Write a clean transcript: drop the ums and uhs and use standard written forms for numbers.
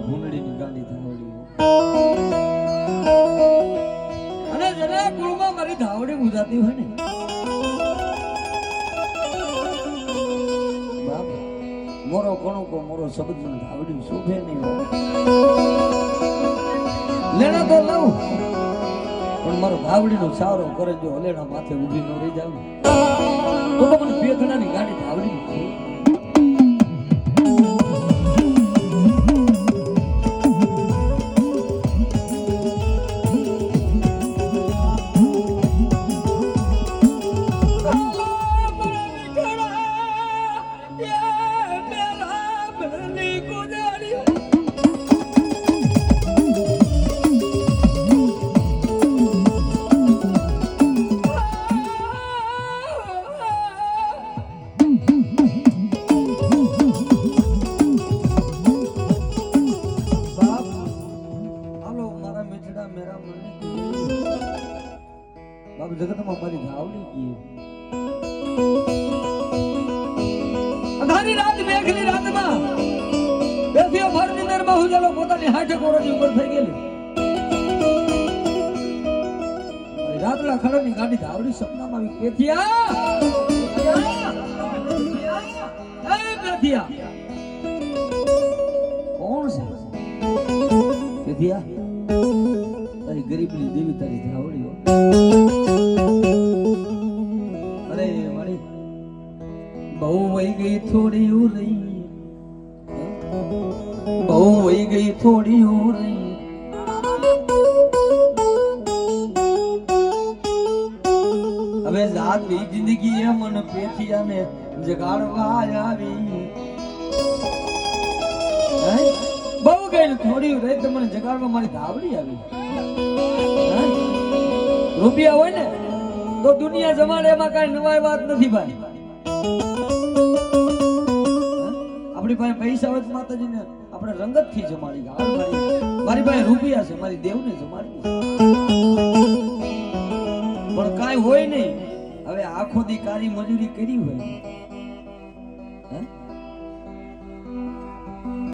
ભૂંડડીની ગાંડી ધાવડી અને જરા કુળમાં મારી ધાવડી ગુજાતી હોય ને બાપ મોરો કોણો કો મોરો શબ્દ મને ધાવડી શોભે નહીં લેણા તો લઉં પણ મારો ધાવડીનો સારો કરે જો હલેણા માથે ઊભી ન રહી જાવ તો મને પેથણાની ગાડી ધાવડી જગતમાં મારી ધાવડી ગઈ અંધારી રાત મેઘની રાતમાં બેઠ્યો ભરની અંદરમાં હુજાલો પોતાની હાથે કોરોની ઉપર થઈ ગયેલી રાતલા ખડની ગાડી ધાવડી સપનામાં આવી પેથિયા એ પેથિયા કોણ છે પેથિયા તારી ગરીબની દેવી તારી ધાવડીઓ બહુ વહી ગઈ થોડી રહી બહુ વહી ગઈ થોડી રહી હવે જાતી જિંદગી એ મન પેથિયાને જગાડવા આવી બહુ ગઈ થોડી રહી તો મને જગાડવા મારી ધાવડી આવી રૂપિયા હોય ને તો દુનિયા જમાડે એમાં કઈ નવાઈ વાત નથી ભાઈ આપણી પાસે પૈસા હોય તો માતાજીને આપણે રંગત થી જમાડી મારી પાસે રૂપિયા છે મારી દેવને જમાડી પણ કાંઈ હોય નહીં હવે આખો દી કાળી મજૂરી કરી હોય